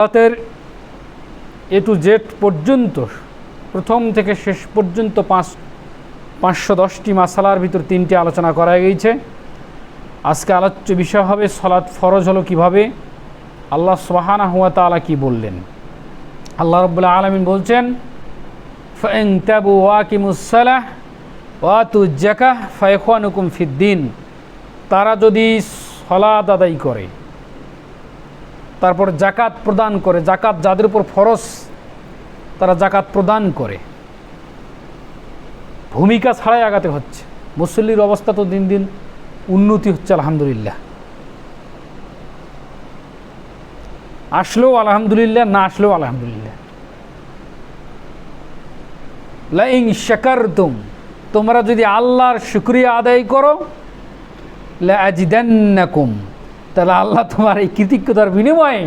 সালাতের এ to Z পর্যন্ত প্রথম থেকে শেষ পর্যন্ত 510টি মাসালার ভিতর 3টি আলোচনা করা গিয়েছে। আজকে আলোচ্য বিষয় হবে সালাত ফরজ হলো কিভাবে, আল্লাহ সুবহানাহু ওয়া তাআলা কি বললেন। আল্লাহ রাব্বুল আলামিন বলছেন, ফাইন তাবু ওয়া আকিমুস সালাহ ওয়া আতুজ যাকাহ ফাইখওয়ানুকুম ফিদ্দিন। তারা যদি সালাত আদায় করে, তারপর জাকাত প্রদান করে, জাকাত যাদের উপর ফরজ তারা জাকাত প্রদান করে, ভূমিকা ছাড়াই আগাতে হচ্ছে। মুসল্লির অবস্থা তো দিন দিন উন্নতি হচ্ছে, আলহামদুলিল্লাহ। আসলেও আলহামদুলিল্লাহ, না আসলেও আলহামদুলিল্লাহ। লাইন শাকারতুম, তোমরা যদি আল্লাহর শুকরিয়া আদায় করো, লাআজিদান্নাকুম, তাহলে আল্লাহ তোমার এই কৃতজ্ঞতার বিনিময়ে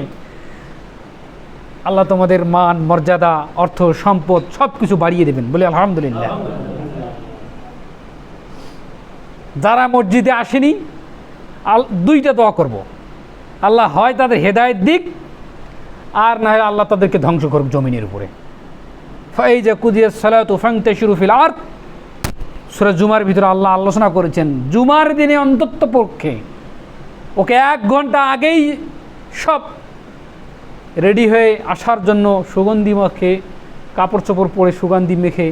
আল্লাহ তোমাদের মান মর্যাদা অর্থ সম্পদ সব কিছু বাড়িয়ে দেবেন। বলে আলহামদুলিল্লাহ। যারা মসজিদে আসেনি, দুইটা দোয়া করব, আল্লাহ হয় তাদের হেদায়েত দিক, আর না হয় আল্লাহ তাদেরকে ধ্বংস করুক জমিনের উপরে। ফাইজা কুদিয়াস সালাতু ফান্তাশিরু ফিল আরদ, সূরা জুমার ভিতরে আল্লাহ আলোচনা করেছেন জুমার দিনে অন্তত পক্ষে ওকে 1 ঘন্টা আগেই সব রেডি হয়ে আসার জন্য সুগন্ধি মেখে, কাপড় চোপড় পরে সুগন্ধি মেখে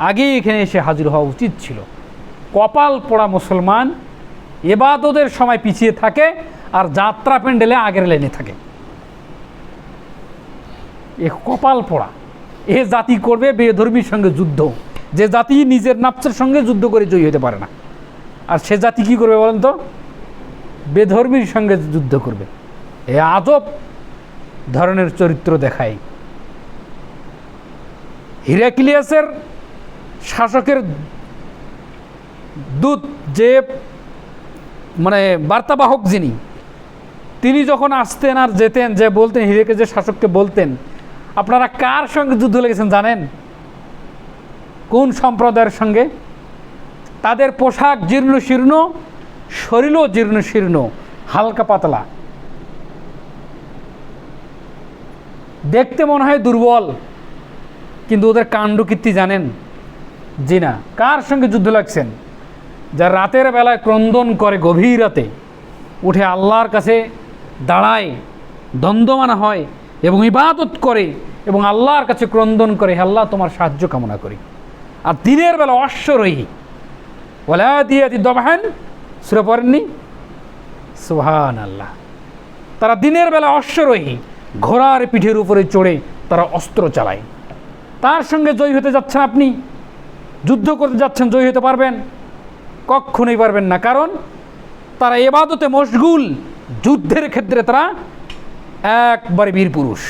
আগেই এখানে এসে হাজির হওয়া উচিত ছিল। কপাল পোড়া মুসলমান ইবাদতের সময় পিছিয়ে থাকে আর যাত্রা প্যান্ডেলে আগের লাইনে থাকে। এ কপাল পোড়া। এ জাতি করবে বেধর্মীর সঙ্গে যুদ্ধ, যে জাতি নিজের নাফসের সঙ্গে যুদ্ধ করে জয়ী হতে পারে না। আর সে জাতি কি করবে বলেন তো? বেধর্মীর সঙ্গে যুদ্ধ করবে। এ আজব ধরনের চরিত্র দেখায়। হিরাক্লিয়াসের শাসকের দূত, যে মানে বার্তাবাহক যিনি, তিনি যখন আসতেন আর যেতেন, যে বলতেন হিরাক্লিয়াসের শাসককে বলতেন, আপনারা কার সঙ্গে যুদ্ধ লেগেছেন জানেন? কোন সম্প্রদায়ের সঙ্গে? তাদের পোশাক জীর্ণ শীর্ণ, শরীরও জীর্ণ শীর্ণ, হালকা পাতলা, দেখতে মনে হয় দুর্বল, কিন্তু ওদের কাণ্ডকীর্তি জানেন? জি না। কার সঙ্গে যুদ্ধ লাগছেন? যা রাতের বেলায় ক্রন্দন করে, গভীর রাতে উঠে আল্লাহর কাছে দাঁড়ায়, দ্বন্দ্বমান হয় এবং ইবাদত করে এবং আল্লাহর কাছে ক্রন্দন করে, হে আল্লাহ তোমার সাহায্য কামনা করি। আর দিনের বেলা অশ্বরোহী, ওয়ালাদিয়াতি দবহান, সূরা পড়েননি? সুবহানাল্লাহ। তারা দিনের বেলা অশ্বরোহী, ঘোড়ার পিঠের উপরে চড়ে তারা অস্ত্র চালায়। তার সঙ্গে জয়ী হতে যাচ্ছেন আপনি, যুদ্ধ করতে যাচ্ছেন, জয়ী হতে পারবেন? কখনোই পারবেন না। কারণ তারা ইবাদতে মশগুল, যুদ্ধের ক্ষেত্রে তারা একবারে বীর পুরুষ।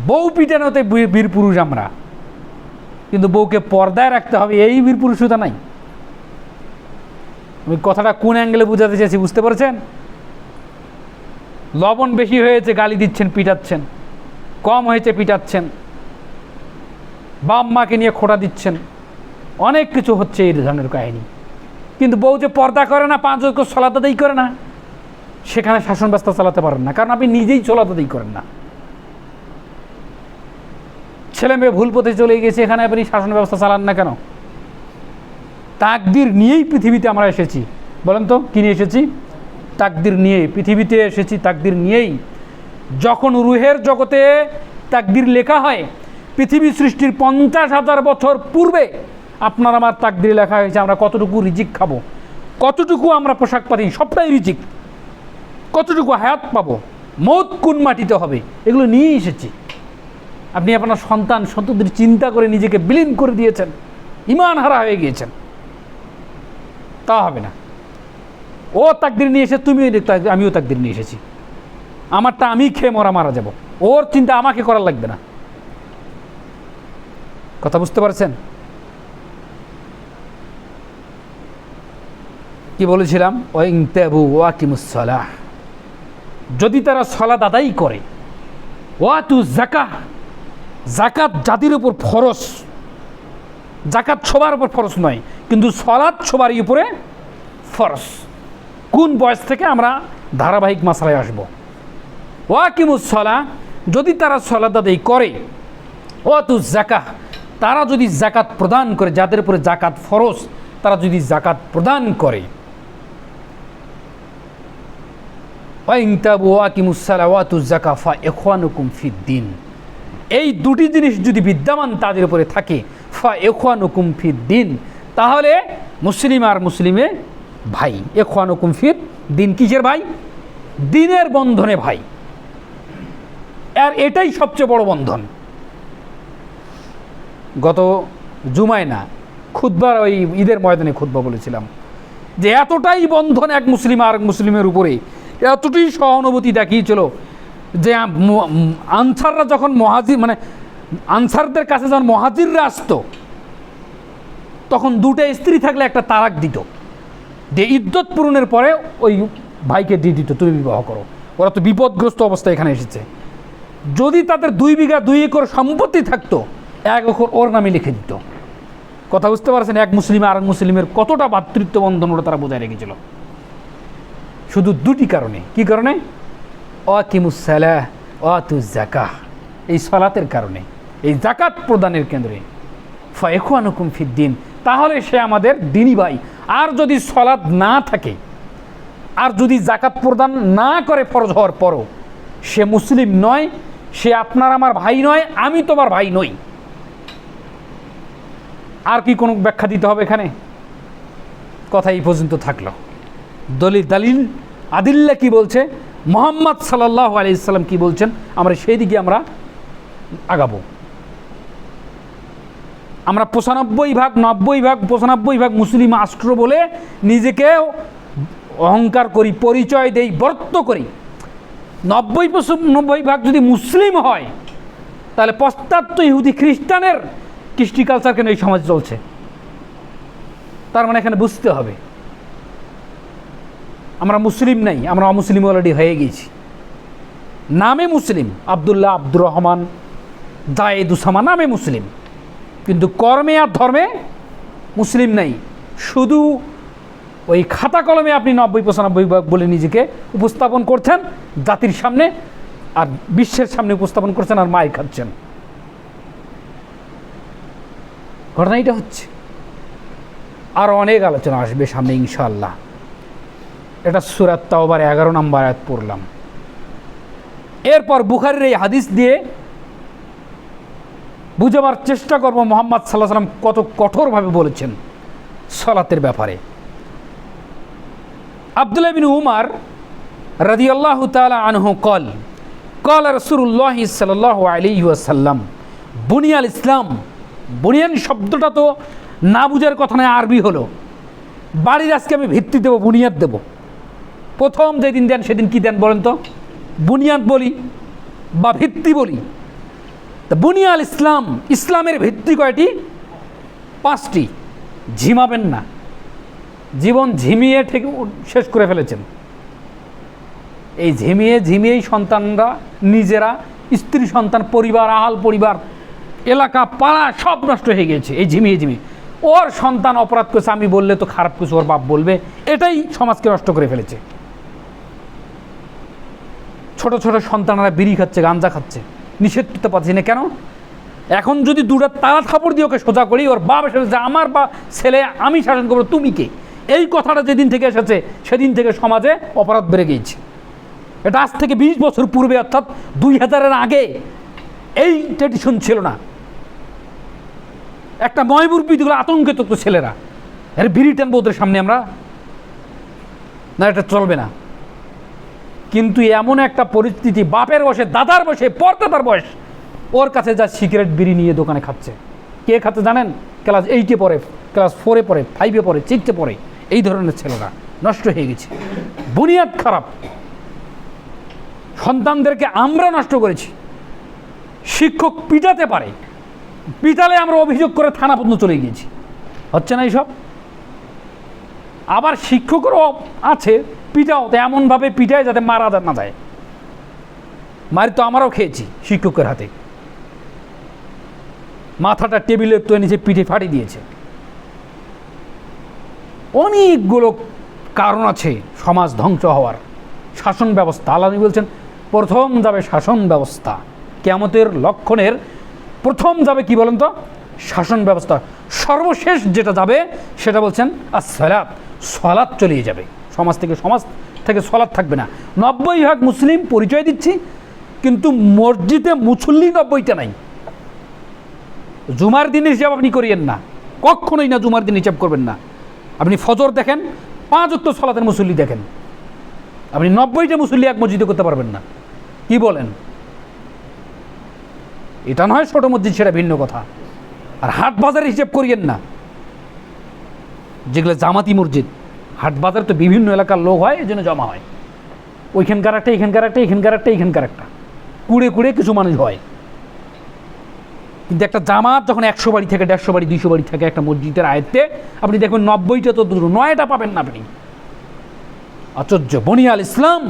বউ পিটানোতে বীর পুরুষ আমরা, কিন্তু বউকে পর্দায় রাখতে হবে, এই বীর পুরুষতা নাই। আমি কথাটা কোন অ্যাঙ্গেলে বুঝাতে চেয়েছি বুঝতে পারছেন? লবণ বেশি হয়েছে গালি দিচ্ছেন, পিটাচ্ছেন, কম হয়েছে পিটাচ্ছেন, বাপ মাকে নিয়ে খোঁটা দিচ্ছেন, অনেক কিছু হচ্ছে এই ধরনের কাহিনী। কিন্তু বউ যে পর্দা করে না, 5 ওয়াক্ত সালাত আদায় করে না, সেখানে শাসন ব্যবস্থা চালাতে পারেন না, কারণ আপনি নিজেই সালাত আদায় করেন না। ছেলে মেয়ে ভুল পথে চলে গেছে, এখানে আপনি শাসন ব্যবস্থা চালান না কেন? তাকদির নিয়েই পৃথিবীতে আমরা এসেছি। বলেন তো কি নিয়ে এসেছি? তাকদির নিয়ে পৃথিবীতে এসেছি, তাকদির নিয়েই। যখন রুহের জগতে তাকদির লেখা হয়, পৃথিবী সৃষ্টির 50,000 বছর পূর্বে আপনার আমার তাকদির লেখা হয়েছে। আমরা কতটুকু রিজিক খাবো, কতটুকু আমরা পোশাক পাতি, সবটাই রিজিক। কতটুকু হায়াত পাবো, মৌত কোন মাটিতে হবে, এগুলো নিয়ে এসেছি। আপনি আপনার সন্তান সন্ততির চিন্তা করে নিজেকে বিলীন করে দিয়েছেন, ঈমান হারা হয়ে গিয়েছেন। তা হবে না। ও তাকদির নিয়ে এসে তুমি, আমিও তাকদির নিয়ে এসেছি। আমারটা আমি খেয়ে মারা যাব, ওর চিন্তা আমাকে করার লাগবে না। কথা বুঝতে পারছেন? কি বলেছিলাম? ওয়াইন তাবু ওয়া আকিমুস সালাহ, যদি তারা সালাত আদায় করে, ওয়াতু যাকাহ, যাকাত যাদের উপর ফরজ, যাকাত সবার উপর ফরজ নয়, কিন্তু সালাত সবারই উপরে ফরজ। কোন বয়স থেকে আমরা ধারাবাহিক মাসলায় আসব। ওয়াকিমুস সালাহ, যদি তারা সালাত আদায় করে, ওয়াতুজ যাকাহ, তারা যদি যাকাত প্রদান করে, যাদের উপরে যাকাত ফরজ তারা যদি যাকাত প্রদান করে, ওয়াইন তাবু ওয়াকিমুস সালাহ ওয়াতুজ যাকাহ ফা ইখওয়ানুকুম ফিদ্দিন, এই দুটি জিনিস যদি বিদ্যমান তাদের উপরে থাকে, ফা ইখওয়ানুকুম ফিদ্দিন, তাহলে মুসলিম আর মুসলিমে ভাই। ইখওয়ানুকুম ফিদ্দিন, কিসের ভাই? দিনের বন্ধনে ভাই। আর এটাই সবচেয়ে বড় বন্ধন। গত জুমায় না, খুতবার ওই ঈদের ময়দানে খুতবা বলেছিলাম যে এতটাই বন্ধন এক মুসলিম আর মুসলিমের উপরে, এতটাই সহানুভূতি দেখিয়েছিল যে আনসাররা যখন আনসারদের কাছে যখন মহাজিররা আসতো, তখন দুটো স্ত্রী থাকলে একটা তালাক দিত, যে ইদ্যত পূরণের পরে ওই ভাইকে দিয়ে দিত, তুমি বিবাহ করো। ওরা তো বিপদগ্রস্ত অবস্থায় এখানে এসেছে। যদি তাদের 2 বিঘা 2 একর সম্পত্তি থাকতো, 1 একর ওর নামে লিখে দিত। কথা বুঝতে পারছেন? এক মুসলিম আর এক মুসলিমের কতটা ভ্রাতৃত্ব বন্ধন ওরা তারা বজায় রেখেছিল, শুধু 2টি কারণে। কি কারণে? ওয়াকিমুস সালাহ ওয়াতুজ যাকাহ, এই সালাতের কারণে, এই যাকাত প্রদানের কেন্দ্রে। ফা ইখওয়ানুকুম ফিদ্দিন, তাহলে সে আমাদের দিনী ভাই। আর যদি সালাত না থাকে, আর যদি যাকাত প্রদান না করে ফরজ হওয়ার পরও, সে মুসলিম নয়, সে আপনার আমার ভাই নয়, আমি তোমার ভাই নই। আর কি কোনো ব্যাখ্যা দিতে হবে এখানে? কথা এই পর্যন্ত থাকলো। দালিল আদিল্লা কি বলছে, মুহাম্মদ সাল্লাল্লাহু আলাইহি সাল্লাম কি বলছেন, আমরা সেই দিকে আমরা আগাবো। আমরা 95 ভাগ 90 ভাগ 95 ভাগ মুসলিম রাষ্ট্র বলে নিজেকে অহংকার করি, পরিচয় দেই, বর্ত করি। 90 ভাগ যদি মুসলিম হয়, তাহলে পাশ্চাত্য ইহুদি খ্রিস্টানের কৃষ্টি কালচার কেন এই সমাজ চলছে? তার মানে এখানে বুঝতে হবে আমরা মুসলিম নাই, আমরা অমুসলিম অলরেডি হয়ে গেছি। নামে মুসলিম, আবদুল্লাহ, আব্দুর রহমান, জায়েদ, উসামা নামে মুসলিম, কিন্তু কর্মে আর ধর্মে মুসলিম নাই। শুধু ওই খাতা কলমে আপনি 90-95 ভাগ বলে নিজেকে উপস্থাপন করছেন জাতির সামনে, আর বিশ্বের সামনে উপস্থাপন করছেন, আর মায়ের খাচ্ছেন। ঘটনা এটা হচ্ছে। আর অনেক আলোচনা আসবে সামনে ইনশাআল্লাহ। এটা সূরা তাওবার 11 নম্বর আয়াত পড়লাম। এরপর বুখারীর এই হাদিস দিয়ে বুঝাবার চেষ্টা করব মুহাম্মদ সাল্লাল্লাহু আলাইহি ওয়াসাল্লাম কত কঠোরভাবে বলেছেন সালাতের ব্যাপারে। আব্দুল্লাহ বিন উমর রাদিয়াল্লাহু তাআলা আনহু قال رسول الله সাল্লাল্লাহু আলাইহি ওয়াসাল্লাম বুনিয়াল ইসলাম। বুনিয়ান শব্দটা তো না বুঝার কথা নয়, আরবি হলো। বাড়ির আজকে আমি ভিত্তি দেবো, বুনিয়াদ দেব। প্রথম যেদিন দেন সেদিন কি দেন বলেন তো? বুনিয়াদ বলি বা ভিত্তি বলি। তা বুনিয়াল ইসলাম, ইসলামের ভিত্তি কয়টি? 5টি। ঝিমাবেন না, জীবন ঝিমিয়ে ঠিক শেষ করে ফেলেছেন। এই ঝিমিয়েই সন্তানরা, নিজেরা, স্ত্রী সন্তান, পরিবার, আহাল পরিবার, এলাকা, পাড়া সব নষ্ট হয়ে গেছে এই ঝিমিয়ে। ওর সন্তান অপরাধ করেছে, আমি বললে তো খারাপ কিছু ওর বাপ বলবে, এটাই সমাজকে নষ্ট করে ফেলেছে। ছোট ছোট সন্তানরা বিড়ি খাচ্ছে, গাঞ্জা খাচ্ছে, নিষেধ করতে পারছি না কেন? এখন যদি 2টা তালা থাপড় দিয়ে ওকে সোজা করি, ওর বাপ এসেছে আমার বা ছেলে আমি শাসন করবো, তুমি কে? এই কথাটা যেদিন থেকে এসেছে সেদিন থেকে সমাজে অপরাধ বেড়ে গিয়েছে। এটা আজ থেকে 20 বছর পূর্বে, অর্থাৎ 2000-এর আগে এই ট্রেডিশন ছিল না। একটা ময়মুরবিদগুলো আতঙ্কিত তো ছেলেরা, এর বিড়ি টানবো ওদের সামনে আমরা, না এটা চলবে না। কিন্তু এমন একটা পরিস্থিতি, বাপের বয়সে, দাদার বয়সে, পরদাদার বয়স, ওর কাছে যা সিগারেট বিড়ি নিয়ে দোকানে খাচ্ছে। কে খাচ্ছে জানেন? ক্লাস 8-এ পড়ে, ক্লাস 4-এ পড়ে, 5-এ পড়ে, 6-এ পড়ে, এই ধরনের ছেলেরা নষ্ট হয়ে গেছে। বুনিয়াদ খারাপ, সন্তানদেরকে আমরা নষ্ট করেছি। শিক্ষক পিটাতে পারে, পিটালে আমরা অভিযোগ করে থানা পর্যন্ত চলে গিয়েছি, হচ্ছে না এইসব? আবার শিক্ষকেরও আছে পিটাও, তো এমনভাবে পিটায় যাতে মারা না যায়। মারি তো আমরাও খেয়েছি শিক্ষকের হাতে, মাথাটা টেবিলের তো নিচে পিঠে ফাটিয়ে দিয়েছে। অনেকগুলো কারণ আছে সমাজ ধ্বংস হওয়ার। শাসন ব্যবস্থা, আল্লাহ বলছেন প্রথম যাবে শাসন ব্যবস্থা। কিয়ামতের লক্ষণের প্রথম যাবে কি বলেন তো? শাসন ব্যবস্থা। সর্বশেষ যেটা যাবে সেটা বলছেন আসসালাত, সালাত চলিয়ে যাবে। সমাজ থেকে সালাত থাকবে না। 90% মুসলিম পরিচয় দিচ্ছি, কিন্তু মসজিদে মুসল্লি 90টা নাই। জুমার দিন হিসাব আপনি করিয়েন না, কখনোই না জুমার দিন হিসাব করবেন না। আপনি ফজর দেখেন, 5 ওয়াক্ত সালাতের মুসল্লি দেখেন, আপনি 90টা মুসল্লি এক মসজিদে করতে পারবেন না। কি বলেন? এটা নয় ছোট মসজিদ, সেটা ভিন্ন কথা। আর হাট বাজারের হিসেব করিয়েন না, যেগুলো জামাতি মসজিদ। হাট বাজার তো বিভিন্ন এলাকার লোক হয়, এই জন্য জমা হয়। ওইখানকার একটা, এখানকার একটা, এখানকার একটা, এখানকার একটা, কুড়ে কুড়ে কিছু মানুষ হয়। কিন্তু একটা জামাত যখন 100 বাড়ি থেকে 150 বাড়ি 200 বাড়ি থেকে একটা মসজিদের আয়ত্তে, আপনি দেখবেন 90টা তো দূর, 9টা পাবেন না আপনি। আশ্চর্য। বনিয়াল ইসলাম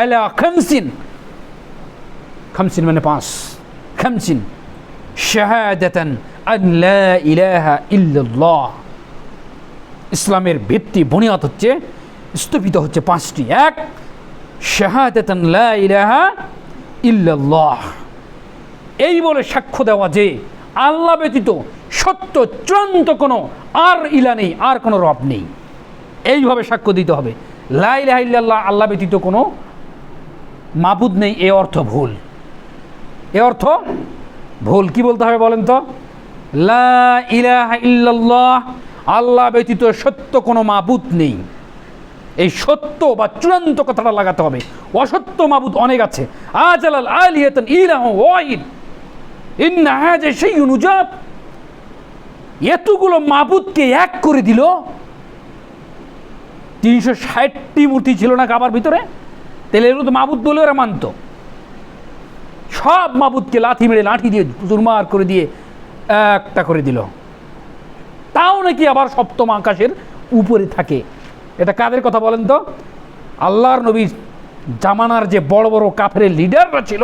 আলা খামসিন, খামসিন মানে 5, খামসিন শাহাদাতান আন লা ইলাহা ইল্লাল্লাহ। ইসলামের ভিত্তি বুনিয়াদ হচ্ছে, স্থাপিত হচ্ছে 5টি। 1, শাহাদাতান লা ইলাহা ইল্লাল্লাহ, এই বলে সাক্ষ্য দেওয়া যে আল্লাহ ব্যতীত সত্য চূড়ান্ত কোনো আর ইলা নেই, আর কোনো রব নেই। এইভাবে সাক্ষ্য দিতে হবে। লা ইলাহা ইল্লাল্লাহ, আল্লাহ ব্যতীত কোনো মাবুদ নেই, এ অর্থ ভুল। এ অর্থ ভুল। কি বলতে হবে বলেন তো? লা ইলাহা ইল্লাল্লাহ, আল্লাহ ব্যতীত সত্য কোনো মাবুদ নেই। এই সত্য বা চূড়ান্ত কথাটা লাগাতে হবে। অসত্য মাবুদ অনেক আছে। আজালাল আলিয়াতান ইলাহু ওয়াহিদ ইন্না হাযা শাইউন উজাব। এতগুলো মাবুদকে এক করে দিল। 360টি মূর্তি ছিল না কাবার ভিতরে? তাহলে এগুলো তো মাবুদ বলে ওরা মানত। সব মাবুদকে লাঠি মেরে, লাঠি দিয়ে চুরমার করে দিয়ে একটা করে দিল। তাও নাকি আবার সপ্তম আকাশের উপরে থাকে। এটা কাদের কথা বলেন তো? আল্লাহর নবীর জামানার যে বড় বড় কাফেরের লিডাররা ছিল,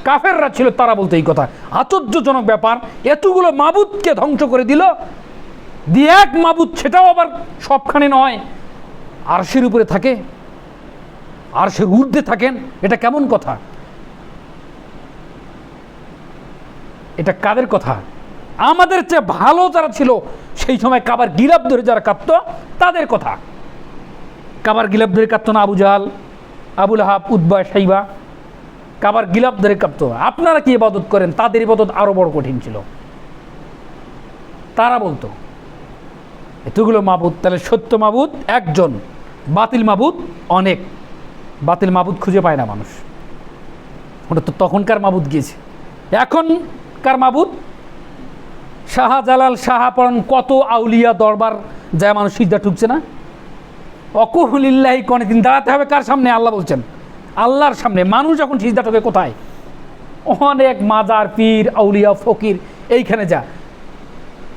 কাফেররা ছিল, তারা বলতে এই কথা। আশ্চর্যজনক ব্যাপার, এতগুলো মাবুদকে ধ্বংস করে দিল, দিয়ে এক মাবুদ, সেটাও আবার সবখানে নয়, আরশের উপরে থাকে, আরশের ঊর্ধ্বে থাকেন। এটা কেমন কথা? এটা কাদের কথা? আমাদের চেয়ে ভালো যারা ছিল সেই সময় কাবার গিলাফ ধরে যারা কাঁপত, তাদের কথা। কাবার গিলাফ ধরে কাঁপত না আবু জাহাল, আবু লাহাব, উতবা, শাইবা? কাবার গিলাফ ধরে কাঁপত। আপনারা কি ইবাদত করেন? তাদের ইবাদত আরো বড় কঠিন ছিল। তারা বলতো এতগুলো মাবুদ, তাহলে সত্য মাবুদ একজন, বাতিল মাবুদ অনেক। বাতিল মাবুদ খুঁজে পায় না মানুষ। ওটা তো তখনকার মাবুদ গিয়েছে। এখনকার মাবুদ শাহজালাল, শাহপরান, কত আউলিয়া দরবার যায় মানুষ সিজদা ঠুকছে না? অকুহুলিল্লাহি, কোনদিন দাঁড়াতে হবে কার সামনে? আল্লাহ বলছেন, আল্লাহর সামনে। মানুষ যখন সিজদা ঠকে কোথায়? অনেক মাজার, পীর, আউলিয়া, ফকির, এইখানে যা।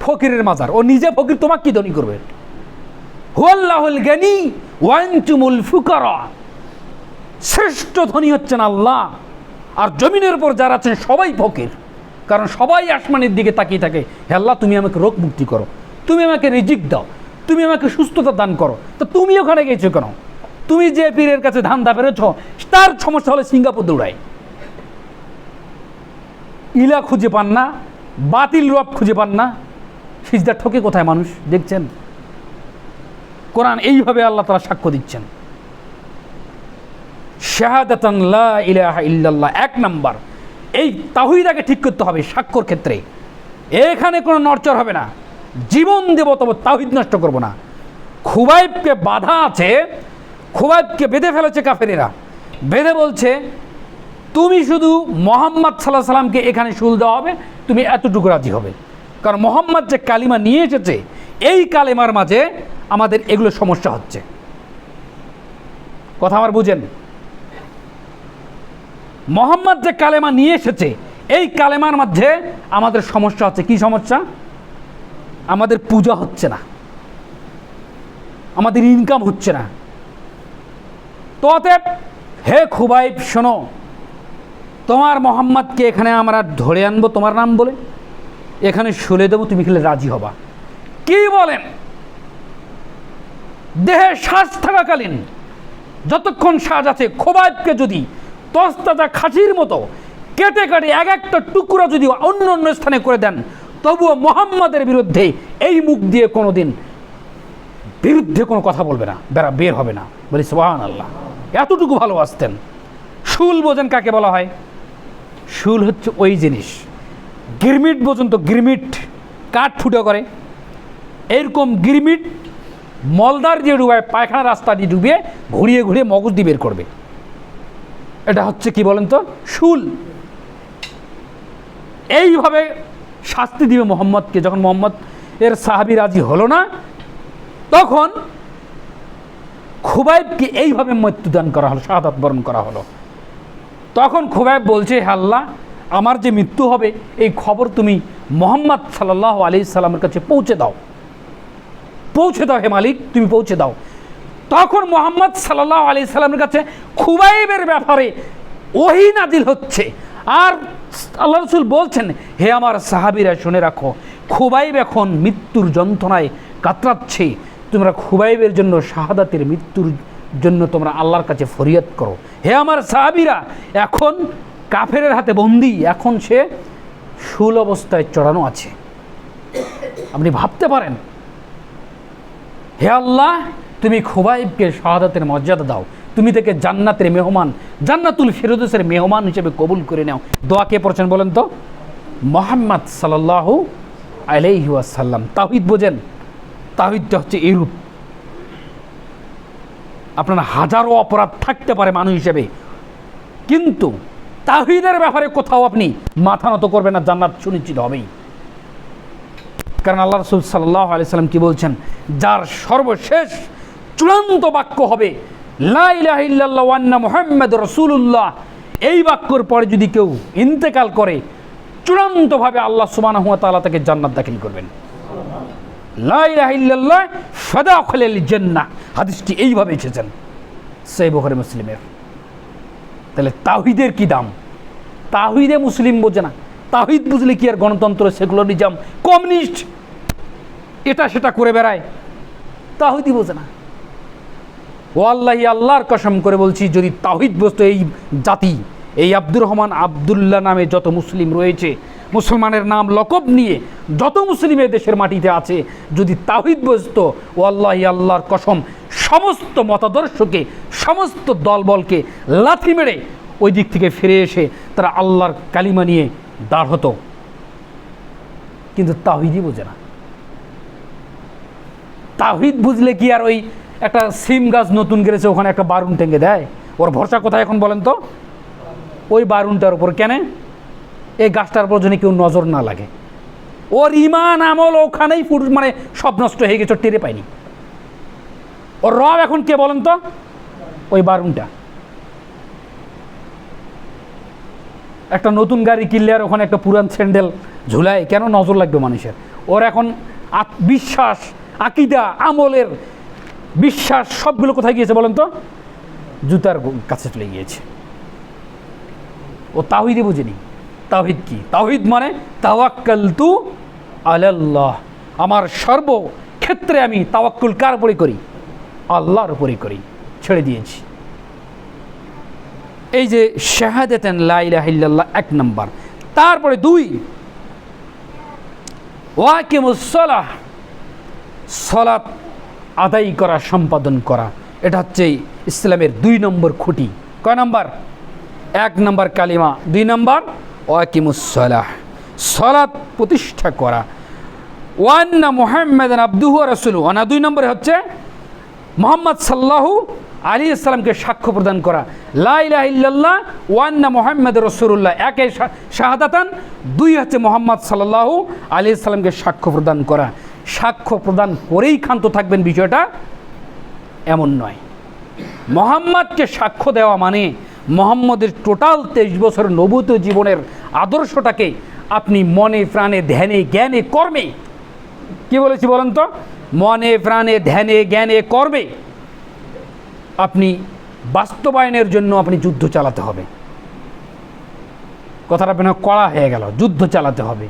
ফকিরের মাজার, ও নিজে ফকির, তোমাকে কি ধনী করবে? হুয়াল্লাহুল গানি ওয়া আনতুমুল ফুকারা। শ্রেষ্ঠ ধনী হচ্ছেন আল্লাহ, আর জমিনের উপর যারা আছেন সবাই ফকির। কারণ সবাই আসমানের দিকে তাকিয়ে থাকে, হে আল্লাহ তুমি আমাকে রোগ মুক্তি করো, তুমি আমাকে রিজিক দাও, তুমি আমাকে সুস্থতা দান করো। তো তুমি ওখানে গেছো কেন? তুমি যে পীরের কাছে ধান্দা পেরেছ, তার সমস্যা হলে সিঙ্গাপুর দৌড়ায়। ইলা খুঁজে পান না, বাতিল রব খুঁজে পান না, সিজদা ঠকে কোথায় মানুষ দেখছেন? কোরআন এইভাবে আল্লাহ তাআলা সাক্ষ্য দিচ্ছেন। শাহাদাতান লা ইলাহা ইল্লাল্লাহ, 1 নাম্বার। এই তাওহীদকে ঠিক করতে হবে সাক্ষ্যর ক্ষেত্রে। এখানে কোনো নড়চড় হবে না। জীবন দেব তবে তাওহীদ নষ্ট করব না। খুবাইবকে বাধা আছে, খুবাইবকে বেঁধে ফেলেছে কাফেরেরা। বেঁধে বলছে তুমি শুধু মুহাম্মদ সাল্লাল্লাহু আলাইহি সাল্লামকে এখানে শুল দেওয়া হবে, তুমি এতটুকু রাজি হবে। কারণ মুহাম্মদ যে কালিমা নিয়ে এসেছে, এই কালেমার মাঝে আমাদের এগুলো সমস্যা হচ্ছে। কথা আমার বুঝেন? মুহাম্মদ যে কালেমা নিয়ে এসেছে, এই কালেমার মধ্যে আমাদের সমস্যা হচ্ছে। কি সমস্যা? আমাদের পূজা হচ্ছে না, আমাদের ইনকাম হচ্ছে না। তো অতএব হে খুবাইব শোনো, তোমার মুহাম্মদকে এখানে আমরা ধরে আনবো তোমার নাম বলে, এখানে শুলে দেবো, তুমি খেলে রাজি হবা। কি বলেন? দেহে শ্বাস থাকাকালীন, যতক্ষণ শ্বাস আছে, খুবাইবকে যদি তস্তাজা খাসির মতো কেটে কেটে এক একটা টুকরা যদি অন্য অন্য স্থানে করে দেন, তবুও মোহাম্মদের বিরুদ্ধে এই মুখ দিয়ে কোনোদিন বিরুদ্ধে কোনো কথা বলবে না, বের হবে না। বলি সুবহানাল্লাহ, এতটুকু ভালোবাসতেন। শুল বোঝেন কাকে বলা হয়? শুল হচ্ছে ওই জিনিস, গিরমিট বোঝেন তো, গিরমিট কাঠ ফুটো করে, এরকম গিরমিট মলদার দিয়ে ডুবায়, পায়খানা রাস্তা দিয়ে ডুবিয়ে ঘুরিয়ে ঘুরিয়ে মগজ দিয়ে বের করবে। এটা হচ্ছে কি বলেন তো? শুল। এইভাবে শাস্তি দিবে মোহাম্মদকে। যখন মোহাম্মদ এর সাহাবী রাজি হলো না, তখন খুবাইবকে এইভাবে মৃত্যুদান করা হলো, শাহাদাত বরণ করা হলো। তখন খুবাইব বলছে, হে আল্লাহ, আমার যে মৃত্যু হবে এই খবর তুমি মুহাম্মদ সাল্লাল্লাহু আলাইহি সাল্লামের কাছে পৌঁছে দাও, পৌঁছে দাও হে মালিক, তুমি পৌঁছে দাও। তখন মুহাম্মদ সাল্লাল্লাহু আলাইহি সাল্লামের কাছে খুবাইবের ব্যাপারে ওহী নাজিল হচ্ছে। আর আল্লাহ রাসূল বলছেন, হে আমার সাহাবীরা শুনে রাখো, খুবাইব এখন মৃত্যুর যন্ত্রণায় কাতরাচ্ছে, তোমরা খুবাইবের জন্য, শাহাদাতের মৃত্যুর জন্য তোমরা আল্লাহর কাছে ফরিয়াদ করো। হে আমার সাহাবীরা, এখন কাফেরের হাতে বন্দী, এখন সে শুল অবস্থায় চড়ানো আছে। আপনি ভাবতে পারেন, হে আল্লাহ, তুমি খুবাইবকে শাহাদাতের মর্যাদা দাও, তুমি তাকে জান্নাতের মেহমান, জান্নাতুল ফিরদৌসের মেহমান হিসেবে কবুল করে নাও। দোয়া কে পড়ছেন বলেন তো? মুহাম্মদ সাল্লাল্লাহু আলাইহি ওয়াসাল্লাম। তাওহীদ বোঝেন? তাওহীদটা হচ্ছে এইরূপ। আপনার হাজারো অপরাধ থাকতে পারে মানুষ হিসেবে, কিন্তু তাওহীদের ব্যাপারে কোথাও আপনি মাথা নত করবেন না, জান্নাত সুনিশ্চিত হবেই। কারণ আল্লাহ রাসূল সাল্লাল্লাহু আলাইহি সাল্লাম কি বলছেন? যার সর্বশেষ চূড়ান্ত বাক্য হবে লা ইলাহা ইল্লাল্লাহু ওয়া আন্না মুহাম্মাদুর রাসূলুল্লাহ, এই বাক্যর পরে যদি কেউ ইন্তেকাল করে, চূড়ান্তভাবে আল্লাহ সুবহানাহু ওয়া তাআলা তাকে জান্নাত দাখিল করবেন। লা ইলাহা ইল্লাল্লাহ ফাদাখুলুল জান্নাহ, হাদিসটি এইভাবে এসেছেন সহিহ বুখারী মুসলিমের। তাহলে তাওহীদের কি দাম? তাওহীদে মুসলিম বোঝে না। তাওহীদ বুঝলে কি আর গণতন্ত্র, সেকুলারিজম, কমিউনিস্ট এটা সেটা করে বেড়ায়? তাওহীদই বোঝে না। ওয়াল্লাহি, আল্লাহর কসম করে বলছি, যদি তাওহীদ বুঝতো এই জাতি, এই আব্দুর রহমান আব্দুল্লাহ নামে যত মুসলিম রয়েছে, মুসলমানের নাম লকব নিয়ে যত মুসলিমের দেশের মাটিতে আছে, যদি তাওহীদ বুঝতো, ওয়াল্লাহি, আল্লাহর কসম, সমস্ত মতাদর্শকে, সমস্ত দলবলকে লাথি মেরে ওই দিক থেকে ফিরে এসে তারা আল্লাহর কালিমা নিয়ে দাঁড় হতো। কিন্তু তাওহীদই বোঝে না। তাওহীদ বুঝলে কি আর ওই একটা সিম গাছ নতুন গেড়েছে, ওখানে একটা বারুন টেঙ্গে দেয়? ওর ভরসা কোথায় এখন বলেন তো? ওই বারুনটার উপর। কেন? এই গাছটার উপর যেন কেউ নজর না লাগে। ওর ইমান আমল ওখানেই মানে সব নষ্ট হয়ে গেছে, টেরে পায়নি। ওর রব এখন কে বলেন তো? ওই বারুনটা। একটা নতুন গাড়ি কিনলে আর ওখানে একটা পুরান স্যান্ডেল ঝুলায়, কেন নজর লাগবে মানুষের? ওর এখন বিশ্বাস, আকীদা, আমলের বিশ্বাস সবগুলো কোথায় গিয়েছে বলেন তো? জুতার কাছে চলে গিয়েছে। ও তাওহীদই বুঝেনি। তাওহীদ কি? তাওহীদ মানে তাওয়াক্কালতু আলাল্লাহ, আমার সর্বক্ষেত্রে আমি তাওয়াক্কুল কার উপরে করি? আল্লাহর উপরে করি, ছেড়ে দিয়েছি। এই যে শাহাদাতান লা ইলাহা ইল্লাল্লাহ, এক নাম্বার। তারপরে 2, ওয়াকিমুস সালাহ, সালাত আদায় করা, সম্পাদন করা। এটা হচ্ছে ইসলামের 2 নম্বর খুঁটি। কয় নাম্বার? 1 নম্বর কালিমা, 2 নম্বর ওয়াকিমুস সালাহ, সালাত প্রতিষ্ঠা করা। ওয়া আন্না মুহাম্মাদান আবদুহু ওয়া রাসূলুহু, না 2 নম্বরে হচ্ছে মুহাম্মদ সাল্লাল্লাহু আলাইহি সাল্লামকে সাক্ষ্য প্রদান করা। লা ইলাহা ইল্লাল্লাহ ওয়া আন্না মুহাম্মাদুর রাসূলুল্লাহ, একে শাহাদাতান, 2 হচ্ছে মুহাম্মদ সাল্লাল্লাহু আলাইহি সাল্লামকে সাক্ষ্য প্রদান করা। সাক্ষ্য প্রদান করেই ক্ষান্ত থাকবেন বিষয়টা এমন নয়। মুহাম্মদকে সাক্ষ্য দেওয়া মানে মুহাম্মদের টোটাল 23 বছর নবুয়ত জীবনের আদর্শটাকে আপনি মনে প্রাণে ধ্যানে জ্ঞানে কর্মে, কি বলেছি বলেন তো? মনে প্রাণে ধ্যানে জ্ঞানে কর্মে আপনি বাস্তবায়নের জন্য আপনি যুদ্ধ চালাতে হবে। কথাটা আপনার কড়া হয়ে গেল, যুদ্ধ চালাতে হবে।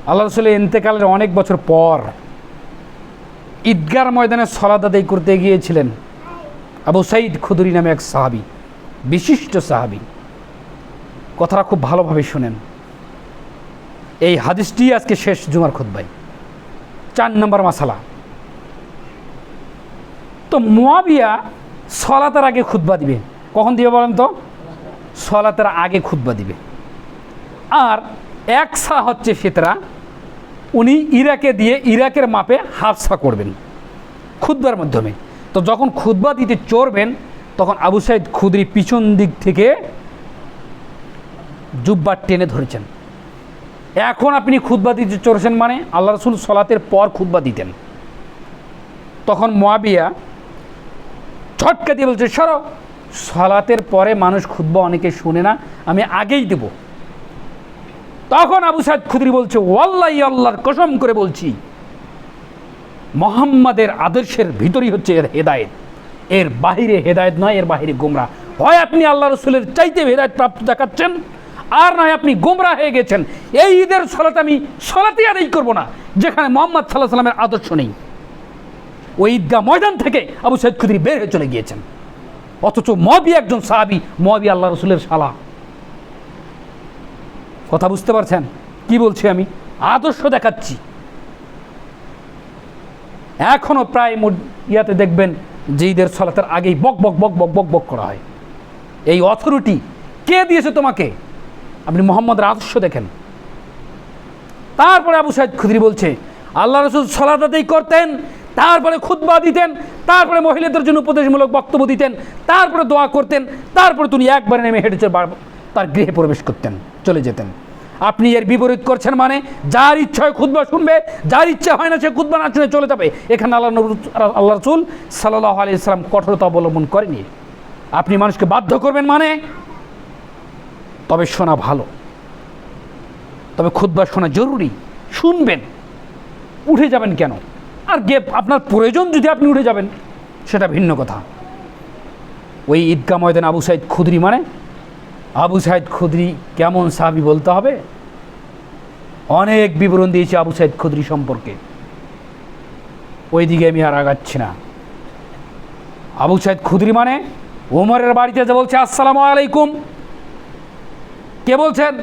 আল্লাহ রাসূলের ইন্তেকালের অনেক বছর পর ঈদগার ময়দানে সালাত আদায় করতে গিয়েছিলেন আবু সাঈদ খুদরি নামে এক সাহাবী। বিশিষ্ট সাহাবী। কথাটা খুব ভালোভাবে শুনেন। এই হাদিসটি আজকে শেষ জুমার খুতবায় 4 নম্বর মাসালা। তো মুয়াবিয়া সলাতের আগে খুতবা দিবে। কখন দিবে বলেন তো? সলাতের আগে খুতবা দিবে। আর এক সা হচ্ছে ফিতরা, উনি ইরাকে দিয়ে ইরাকের মাপে হাফ সা করবেন খুতবার মাধ্যমে। তো যখন খুতবা দিতে চড়বেন তখন আবু সাইদ খুদরি পিছন দিক থেকে জুব্বা টেনে ধরেছেন। এখন আপনি খুতবা দিতে চড়ছেন মানে আল্লাহ রসুল সলাতের পর খুতবা দিতেন। তখন মুয়াবিয়া ঝটকা দিয়ে বলছে, সরো, সলাতের পরে মানুষ খুতবা অনেকে শুনে না, আমি আগেই দেব। তখন আবু সাইদ খুদরি বলছে, ওয়াল্লাহি আল্লাহর কসম করে বলছি, মুহাম্মাদের আদর্শের ভিতরই হচ্ছে এর হেদায়েত, এর বাহিরে হেদায়েত নয়, এর বাহিরে গোমরা। হয় আপনি আল্লাহ রসুলের চাইতে হেদায়েত প্রাপ্ত দেখাচ্ছেন, আর নয় আপনি গোমরা হয়ে গেছেন। এই ঈদের সলাতে আমি সলাতে আদায় করবো না যেখানে মুহাম্মদ সাল্লাল্লাহু আলাইহি সাল্লামের আদর্শ নেই। ওই ঈদগাহ ময়দান থেকে আবু সাইদ খুদরি বের হয়ে চলে গিয়েছেন। অথচ মুয়াবিয়া একজন সাহাবী, মুয়াবিয়া আল্লাহ রসুলের শালা। কথা বুঝতে পারছেন কি বলছি? আমি আদর্শ দেখাচ্ছি। এখনো প্রায় ইয়াতে দেখবেন যে ঈদের সলাতের আগেই বক বক বক বক বক বক করা হয়। এই অথরিটি কে দিয়েছে তোমাকে? আপনি মুহাম্মদের আদর্শ দেখেন। তারপরে আবু সাইদ খুদরি বলছে, আল্লাহ রসুল সলাত আদায় করতেন, তারপরে খুতবা দিতেন, তারপরে মহিলাদের জন্য উপদেশমূলক বক্তব্য দিতেন, তারপরে দোয়া করতেন, তারপরে তিনি একবারে নেমে হেঁটে তার গৃহে প্রবেশ করতেন, চলে যেতেন। আপনি এর বিপরীত করছেন মানে যার ইচ্ছা হয় খুতবা শুনবে, যার ইচ্ছা হয় না সে খুতবা না শুনে চলে যাবে। এখানে আল্লাহ রসুল সাল্লাল্লাহু আলাইহি সাল্লাম কঠোরতা অবলম্বন করেনি। আপনি মানুষকে বাধ্য করবেন মানে, তবে শোনা ভালো, তবে খুতবা শোনা জরুরি, শুনবেন। উঠে যাবেন কেন? আর আপনার প্রয়োজন যদি আপনি উঠে যাবেন সেটা ভিন্ন কথা। ওই ঈদগাহ ময়দানে আবু সাইদ খুদরি মানে, আবু সাইদ খুদরি কেমন সাহাবী বলতে হবে। অনেক বিবরণ দিয়েছি আবু সাইদ খুদরি সম্পর্কে, ওই দিকে আমি আর আগাচ্ছি না। আবু সাইদ খুদরি মানে ওমরের বাড়িতে যে বলছে আসসালামু আলাইকুম, কে বলছেন?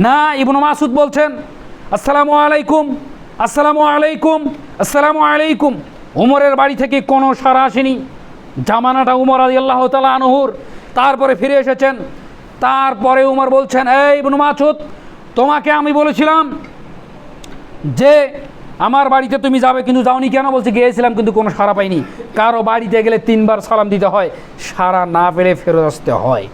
না, ইবনে মাসউদ বলছেন আসসালামু আলাইকুম, আসসালামু আলাইকুম, আসসালামু আলাইকুম। ওমরের বাড়ি থেকে কোনো সাড়া আসেনি। জামানাটা উমর রাদিয়াল্লাহু তাআলা আনহুর। তারপরে ফিরে এসেছেন। তারপরে উমর বলছেন, এই ইবনে মাসউদ, তোমাকে আমি বলেছিলাম যে আমার বাড়িতে তুমি যাবে, কিন্তু যাওনি কেন? বলছে গিয়েছিলাম কিন্তু কোনো সাড়া পাইনি। কারো বাড়িতে গেলে 3 বার সালাম দিতে হয়, সাড়া না পেলে ফেরত আসতে হয়।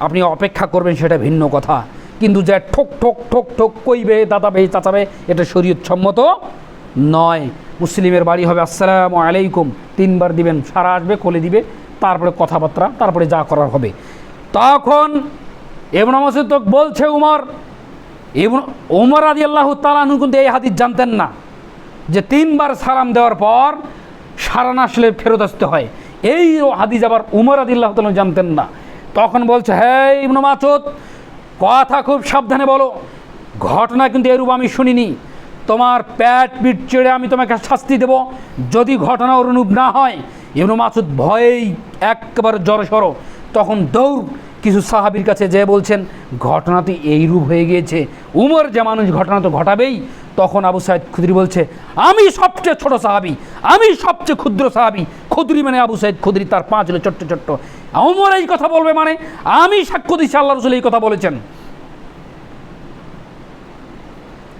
আপনি অপেক্ষা করবেন সেটা ভিন্ন কথা, কিন্তু যে ঠোক ঠোক ঠোক ঠোক কইবে, দাদাবে, চাচাবে, এটা শরীয়ত সম্মত নয়। মুসলিমের বাড়ি হবে আসসালামু আলাইকুম, 3 বার দিবেন, সারা আসবে, কোলে দিবে, তারপরে কথাবার্তা, তারপরে যা করার হবে। তখন ইবনে মাসউদ বলছে ওমর রাদিয়াল্লাহু তাআলা আনহু কিন্তু এই হাদিস জানতেন না যে 3 বার সালাম দেওয়ার পর সারা না আসলে ফেরত আসতে হয়। এই হাদিস আবার ওমর রাদিয়াল্লাহু তাআলা জানতেন না। তখন বলছে, হে ইবনে মাসউদ, কথা খুব সাবধানে বলো, ঘটনা কিন্তু এরূপ আমি শুনিনি। তোমার পেট পিঠ চেড়ে আমি তোমাকে শাস্তি দেব যদি ঘটনা অনুরূপ না হয়। ইবনে মাসউদ ভয়েই একেবারে জড়সড়। তখন দৌড় কিছু সাহাবীর কাছে যে বলছেন, ঘটনা তো এইরূপ হয়ে গিয়েছে, উমর যে মানুষ, ঘটনা তো ঘটাবেই। তখন আবু সাইদ খুদরি বলছে, আমি সবচেয়ে ছোট সাহাবী, আমি সবচেয়ে ক্ষুদ্র সাহাবী। খুদরি মানে আবু সাইদ খুদরি, তার 5 হলো ছোট্ট ছোট্ট। উমর এই কথা বলবে মানে আমি সাক্ষ্য দিচ্ছি আল্লাহ রাসূল এই কথা বলেছেন।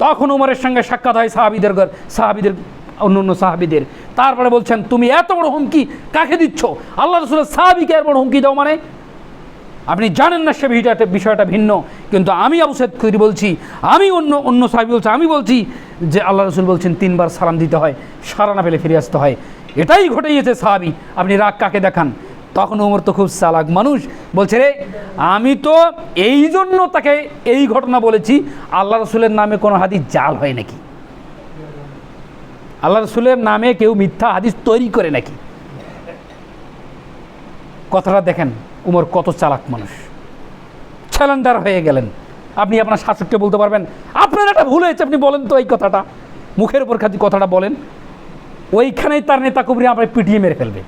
তখন উমরের সঙ্গে সাক্ষাৎ হয় সাহাবীদের অন্য সাহাবীদের। তারপরে বলছেন, তুমি এত বড় হুমকি কাকে দিচ্ছ? আল্লাহ রাসূলের সাহাবীকে এত বড় হুমকি দাও মানে? আপনি জানেন না সে বিষয়টা ভিন্ন, কিন্তু আমি আবু সাইদ খুদরি বলছি, আমি অন্য সাহাবী বলছে, আমি বলছি যে আল্লাহ রাসূল বলছেন 3 বার সালাম দিতে হয়, সারা না পেলে ফিরে আসতে হয়। এটাই ঘটেছে সাহাবী, আপনি রাগ কাকে দেখান? তখন ওমর তো খুব চালাক মানুষ, বলছে, রে আমি তো এই জন্য তাকে এই ঘটনা বলেছি, আল্লাহ রাসূলের নামে কোনো হাদিস জাল হয় নাকি? আল্লাহ রাসূলের নামে কেউ মিথ্যা হাদিস তৈরি করে নাকি? কথাটা দেখেন উমর কত চালাক মানুষ। চ্যালেঞ্জার হয়ে গেলেন। আপনি আপনার শাসককে বলতে পারবেন আপনার একটা ভুল হয়েছে, আপনি বলেন তো এই কথাটা, মুখের উপর খালি কথাটা বলেন, ওইখানেই তার নেতা কবরি আপনার পিটিয়ে মেরে ফেলবে।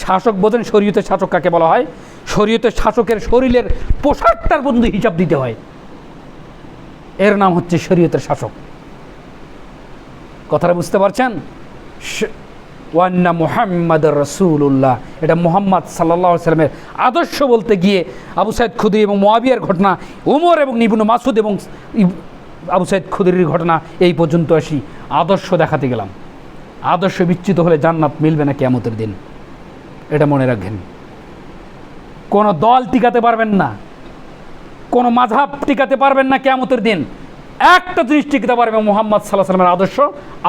শাসক বোঝেন শরীয়তের শাসক কাকে বলা হয়? শরীয়তের শাসকের শরীরের পোশাকটার বন্ধু হিসাব দিতে হয়, এর নাম হচ্ছে শরীয়তের শাসক। কথাটা বুঝতে পারছেন? ওয়ান্না মুহাম্মদ রাসূলুল্লাহ, এটা মুহাম্মদ সাল্লাল্লাহু আলাইহি সাল্লামের আদর্শ বলতে গিয়ে আবু সাইদ খুদরি এবং মুআবিয়ার ঘটনা, ওমর এবং ইবনে মাসউদ এবং আবু সাইদ খুদরির ঘটনা, এই পর্যন্ত আসি আদর্শ দেখাতে গেলাম। আদর্শ বিচ্যুত হলে জান্নাত মিলবে না কিয়ামতের দিন, এটা মনে রাখবেন। কোনো দল টিকাতে পারবেন না, কোনো মাযহাব টিকাতে পারবেন না কিয়ামতের দিন। একটা জিনিস টিকাতে পারবে, মুহাম্মদ সাল্লাল্লাহু আলাইহি সাল্লামের আদর্শ,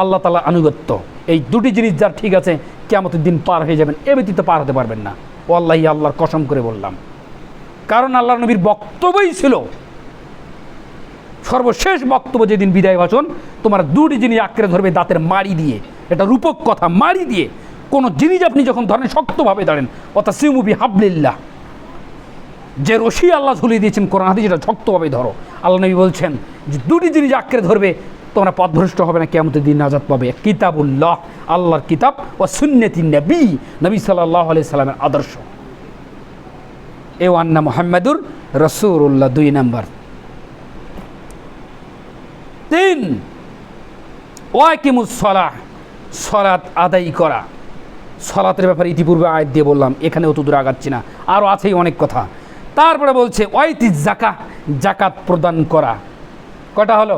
আল্লাহ তাআলার আনুগত্য। এই দুটি জিনিস যার ঠিক আছে, কিয়ামতের দিন পার হয়ে যাবেন, এ ব্যতীত পার হতে পারবেন না। ওয়াল্লাহি, আল্লাহর কসম করে বললাম। কারণ আল্লাহর নবীর বক্তব্যই ছিল, সর্বশেষ বক্তব্য যেদিন বিদায় ভাষণ, তোমার দুটি জিনিস আঁকড়ে ধরবে দাঁতের মাড়ি দিয়ে। এটা রূপক কথা, মাড়ি দিয়ে। কোনো জিনিস আপনি যখন ধরেন শক্তভাবে ধরেন, ওয়াতাসিমু বিহাবলিল্লাহ, যে রশি আল্লাহ ঝুলিয়ে দিয়েছেন কোরআন হাদিস, যেটা শক্তভাবে ধরো। আল্লাহ নবী বলছেন যে দুটি জিনিস আঁকড়ে ধরবে, তোমরা পথভ্রষ্ট হবে না, কিয়ামতের দিন নাজাত পাবে। কিতাবুল্লাহ, আল্লাহর কিতাব, ও সুন্নতি নবী, নবী সাল্লাল্লাহু আলাইহি সাল্লামের আদর্শ। এ ওয়ান্না মুহাম্মাদুর রাসূলুল্লাহ, 2 নাম্বার। 3, ওয়াকিমুস সালাহ, সালাত আদায় করা। সালাতের ব্যাপারে ইতিপূর্বে আয়াত দিয়ে বললাম, এখানে অত দূরে আগাচ্ছি না, আরও আছেই অনেক কথা। তারপরে বলছে ওয়াইতিজ যাকাত, যাকাত প্রদান করা। কটা হলো?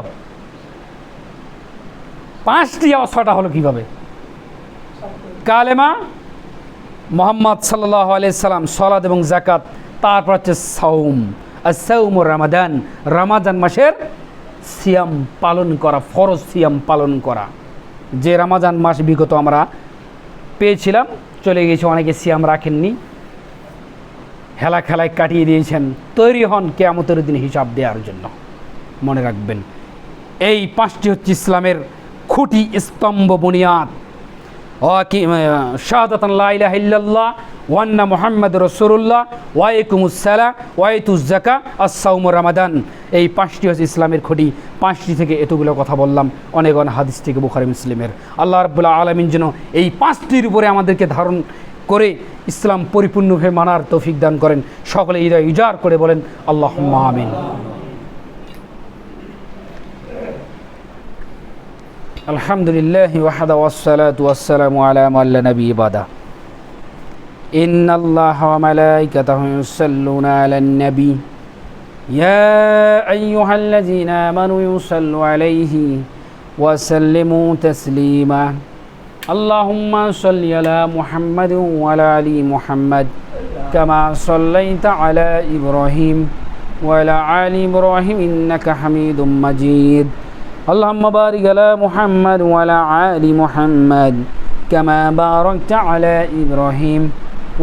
5টি, আবার 6টা হলো কিভাবে? কালেমা, মুহাম্মদ সাল্লাল্লাহু আলাইহি সাল্লাম, সালাত এবং যাকাত। তারপর হচ্ছে সাওম, as-সাওম রমাদান, রমাদান মাসের সিয়াম পালন করা, ফরজ সিয়াম পালন করা। যে রমাদান মাস বিগত আমরা পেয়েছিলাম, চলে গিয়েছে, অনেকে সিয়াম রাখেননি, হেলা খেলায় কাটিয়ে দিয়েছেন। তৈরি হন কিয়ামতের দিন হিসাব দেওয়ার জন্য। মনে রাখবেন, এই 5টি হচ্ছে ইসলামের খুঁটি, স্তম্ভ, বুনিয়াদ। শাহাদাতান লা ইলাহা ইল্লাল্লাহ ওয়া আন্না মুহাম্মাদুর রাসূলুল্লাহ, ওয়া ইকুমুস সালাহ, ওয়া ইতুজ যাকাত, আস-সাওম রমাদান। এই 5টি হচ্ছে ইসলামের খুঁটি। 5টি থেকে এতগুলো কথা বললাম, অনেক হাদিস থেকে, বুখারী মুসলিমের। আল্লাহ রাব্বুল আলামিন যেন এই 5টির উপরে আমাদেরকে ধারণ করে ইসলাম পরিপূর্ণভাবে মানার তৌফিক দান করেন। সকলে হৃদয় উজাড় করে বলেন আল্লাহুম্মা আমিন। আলহামদুলিল্লাহি ওয়াহদা, ওয়াসসালাতু ওয়াসসালামু আলা মান লা নাবিয়্যা বাদা। ইন্নাল্লাহা ওয়া মালাইকাতাহু ইউসাল্লুনা আলান নাবী ইয়া আইয়ুহাল্লাযীনা আমানু ইউসাল্লু আলাইহি ওয়া সাল্লিমু তাসলিমা। আল্লাহুম্মা সাল্লি আলা মুহাম্মাদিন ওয়া আলা আলি মুহাম্মাদ কামা সাল্লাইতা আলা ইব্রাহিম ওয়া আলা আলি ইব্রাহিম ইন্নাকা হামিদুম মাজিদ। اللهم بارك على محمد وعلى آل محمد كما باركت على إبراهيم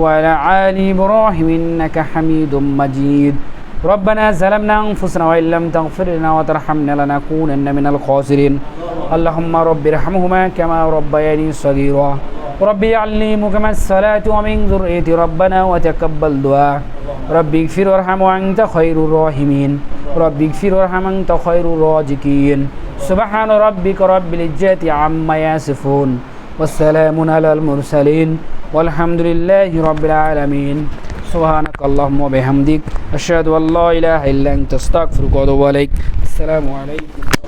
وعلى آل إبراهيم إنك حميد مجيد. ربنا ظلمنا أنفسنا وإن لم تغفر لنا وترحمنا لنكونن من الخاسرين. اللهم رب ارحمهما كما ربياني صغيرا. ربي اجعلني مقيم الصلاة ومن ذريتي ربنا وتقبل دعاء. ربي اغفر وارحم وأنت خير الراحمين. ربي اغفر وارحم وأنت خير الرازقين. سبحان ربك رب العزة عما يصفون والسلام على المرسلين والحمد لله رب العالمين. سبحانك اللهم وبحمدك أشهد أن لا إله إلا أنت أستغفرك وأتوب إليك. السلام عليكم.